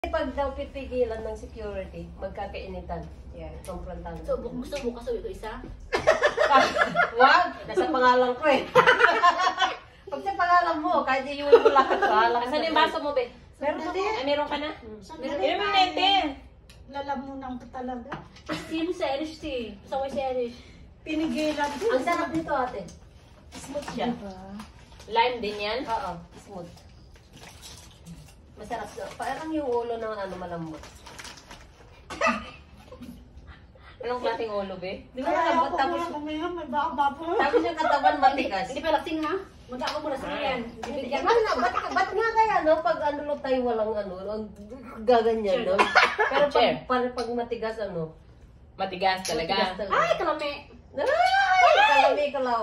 Pag daw pipigilan ng security, magkakainitan. Yeah, komprontan. So, gusto mo kasuwi ko isa? Wag! Nasa pangalan ko eh. Pag sa pangalan mo, kahit iiwan mo lahat ka. Asan yung baso mo, be? Meron ka mo? Ay, meron ka na? Meron Meron mo nete. Lalamunan ko talaga. Sino sa Irish tea? Sa si Irish. Pinigilan din. Ang sarap nito ate. Smooth siya. Lime din yan? Oo, smooth. Masarap siya. Parang yung ulo ng ano malambot. Anong klaseng ulo, be? Di ba Kaya malambot? ako Tapos, muna kumayon, may baka-baka. tapos yung katawan matigas. Hindi pa lasing ha? Magkako muna sa yan. Bibigyan Ba't nga, ba't nga kaya no? Pag ano lang tayo walang ano, ang gaganyan no? Pero Chair. pag matigas ano? Matigas talaga. Matigas talaga. Ay, kalame. Ay! Kalami kalaw.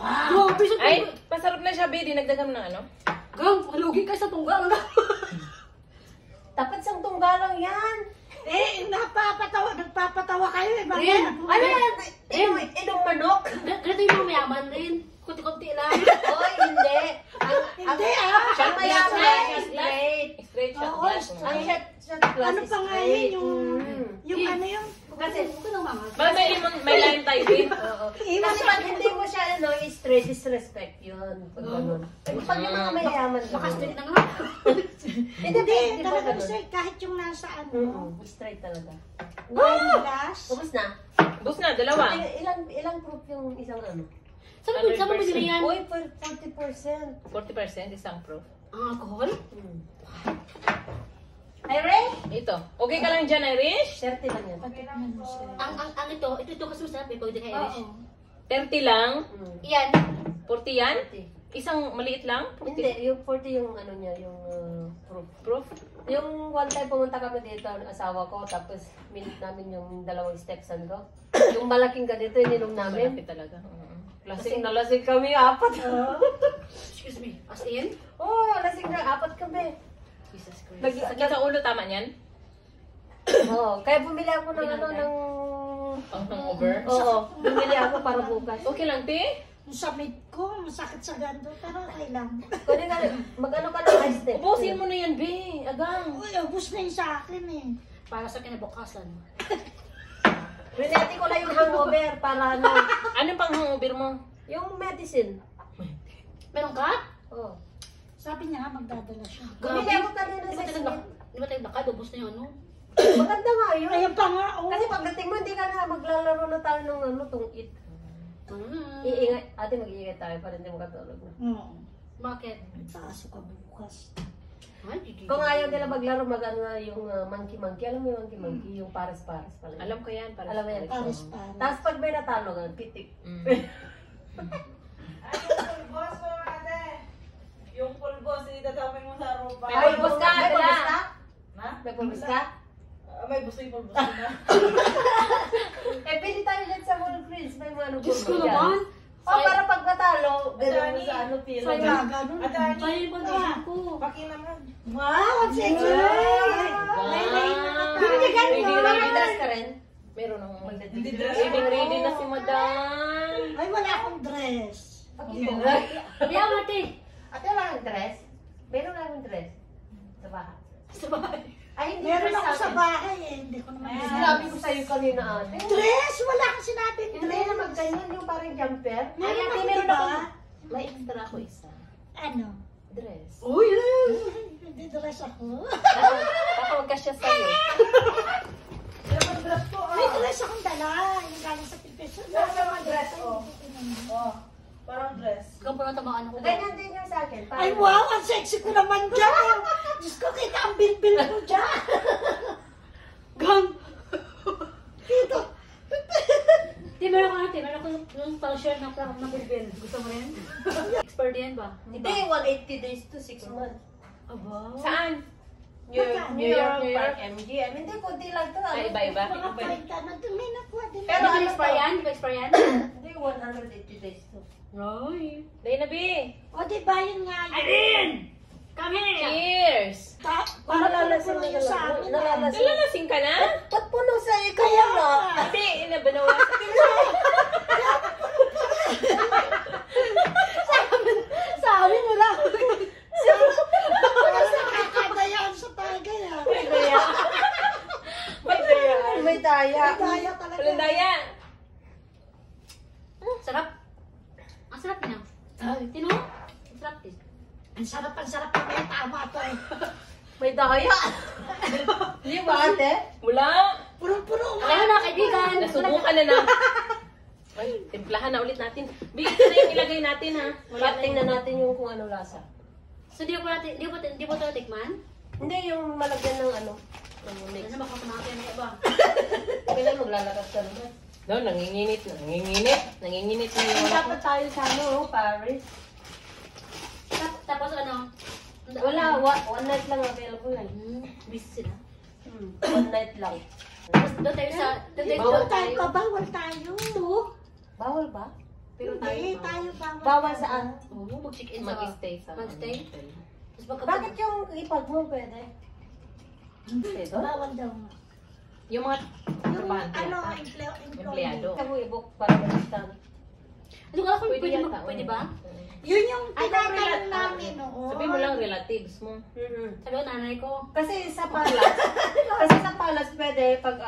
Grabe siya. Ay, masarap na siya, be. Dinagdagan mo ng ano? Gang, malugi ka sa tunggal. Dapat sang tunggalang yan. Nagpapatawa kayo eh. Rin, Ano yan? Inong manok? ganito yung mga mayaman rin. Kunti-kunti lang. Oy, hindi. Hindi Ang mayaman, straight. Straight shot Oo, glass. Ang shot glass Ano is pa nga straight. yun, yung ano yung... Kasi, Huwag ka nang mga. Baka may lime tayo, be. oo. Kasi pag hindi mo siya ano, straight, disrespect yun. Pag ganun. Pag yung mga mayaman Baka ganun. straight na nga. Hindi, Hindi, di ba talagang ganun? straight. Kahit yung nasa ano, Straight talaga. wine glass. Ubus na? Bus na, dalawa. Ilang proof yung isang ano? Saan mo binili yan? Uy, 40%. 40% isang proof. Ang alcohol? Irish? Ito. Okay ka lang dyan, Irish? 30 lang yan. Ang ito kasi masarap eh, pag hindi ka Irish. 30 lang? Yan. 40 yan? 40. Isang maliit lang? 40. Hindi, yung 40 yung ano niya, yung proof. Proof? Yung one time pumunta kami dito, ang asawa ko, tapos minute namin yung dalawang stepson ko. Yung malaking ganito, ininom namin. Malapit talaga. Lasing na lasing kami, apat. Excuse me. As in? Oo, lasing na, apat kami. Jesus Christ. Sakit sa ulo, tama niyan? Oo, kaya bumili ako ng ano, ng... Pang hangover? Oo, bumili ako para bukas. Okay lang, te? Yung sa mid ko, masakit sa gando, pero okay lang. Kunin ka, mag-ano ka ng ice tea. Ubusin mo na yan, be. Agang. Uy, ubus na yung sa akin eh. Para sa kinabukasan. Rinete ko lang yung hangover para ano, Anong pang hangover mo? yung medicine. Meron ka? Oo. Sabi niya nga, magdadala siya. Bumili ako kanina Di sa ba tayo Smith. di ba tayo nakad? Ubus na yung ano? Maganda nga yun. Ayan pa nga, oh. Kasi pagdating mo, hindi ka na maglalaro na tayo ng ano, tungit. Iingay, ate mag-iingay tayo para hindi makatulog na. Oo. Bakit? Taas ka bukas. Ay, di. Kung ayaw nila maglaro, mag-ano na yung monkey-monkey. Alam mo yung monkey-monkey? Yung pares-pares pala. yun. Alam ko yan. Para Alam mo yan. Paris para. Tapos pag may natalo nga, pitik. Yung pulbos, idadamay mo sa rupa. May pulbos ka, May Adela. pulbos ka? Na? May pulbos ka? May buso yung pulbos na. Eh, pili tayo dyan sa Walgreens. May mga ano Diyos ko pulbos dyan. naman. Oh, para pag matalo, ganun mo Adani. sa ano, pila. Sayang. Kaya ganun. Adani, Ay, yung condition ko. paki naman. Wow, ang sexy! Binigyan Ready, mo. ready. Magdadress ka rin? Meron ng Hindi dress. ready na si madam. Ay, wala akong dress. Kaya mati. Ate, wala kang dress? Meron ka kang dress? Sa bahay? Sa bahay. Ay, hindi Meron dress ako sa akin. bahay eh. Hindi ko naman Sinabi ko sa'yo kanina ate. Dress? Wala kang sinabing Hindi dress. na magganyan yung parang jumper. Ay, Meron ate, ako, meron diba? ako. May extra ako isa. Ano? Dress. Uy! Hindi dress ako. Baka magkasya sa'yo. May dress akong dala. Yung galing sa Pipeso. Parang dress, oh. Oh, parang dress. Ikaw pa natamaan ako. Ganyan din yung sa akin. Ay, wow! Ang sexy ko naman dyan! Diyos ko, kita ang bil-bil ko dyan! Gang! Dito! Di, meron ko ate. Meron ko yung pang share na bilbil. Gusto mo rin? Expert yan ba? Hindi, 180 days to 6 months. Aba. Saan? New York New Park, York. MGM. Hindi, kunti lang to. Ay, iba-iba. Mga parinta na doon, may nakuha din. Pero Pero ano expire to? yan? Di ba expire yan? Hindi, 180 days to. Roy. Dahil na, be. O, di ba yun nga yun? Irene! Come here! Cheers! Para Nalalasing puno yung sa akin. Nalalasing. Nalalasing ka na? Ba't puno sa iyo? Kaya Kaya nga. nga. Hindi, inabanawasan ko na. Sa amin wala. Daya talaga. Walang daya. Sarap. Ang sarap niya. Ay, Tino? Ang sarap din. ang sarap na may tama to eh. May daya. Di ba, ate? Wala. Punong-puno nga. Alam mo na, kaibigan. Nasubukan na na. Ay, timplahan na ulit natin. Bigyan na yung ilagay natin ha. Wala, tingnan natin yung kung ano lasa. So, di mo ito tikman? Hindi, yung malagyan ng ano. Ng mix. Ano baka kumakin ka ba? Kailan maglalakas ka naman? No, nanginginit na. Nanginginit na yung Dapat tayo sa ano, Paris. Tapos ano? Wala, one night lang available yan. Busy sila. One night lang. Tapos doon tayo sa... Bawal Tayo ka, bawal tayo. Bawal ba? Pero Hindi, tayo. tayo bawal. Bawal saan? Oo, mag-check-in sa... mag-stay sa Mag-stay? hotel. Tapos pagka... Bakit yung ipag mo pwede? Pwede? Bawal daw nga. Yung mga Yung trabahante ano, yata. empleyado. Empleyado. Ikaw mo i-book para mag-stand. Hindi ko alam kung pwede, yata, pwede ba? Yun yung Ay, tinatanong namin noon. Sabi mo lang relatives mo. Sabi ko, nanay ko. Kasi sa Palas pwede pag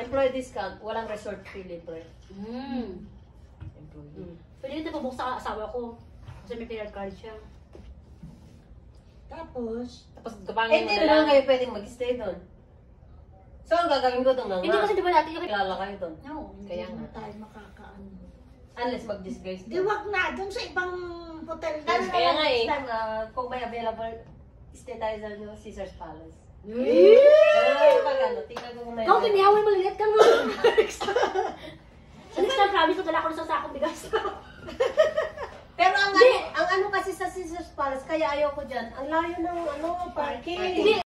employee discount, walang resort fee libre. Pwede rin napabuk sa asawa ko. Kasi may credit card siya. Tapos, Tapos gabangin mo Hindi na naman lang. kayo pwedeng mag-stay doon. So, ang gagawin ko doon nga. Hindi kasi di ba dati yung... Kilala kayo doon. No. Kaya hindi nga. na tayo makakaano. Unless mag-disgrace Di wag na, dun sa ibang hotel na. Ano Kaya naman nga eh. next time, kung may available, stay tayo sa Caesar's Palace. Pag ano, tingnan ko kung may Ikaw, kiniyaway maliliit ka mo. Sa next time, promise ko dala ko sa sakong bigas. Pero ang ano kasi sa Caesar's Palace, kaya ayaw ko dyan, ang layo ng ano, parking. Hindi,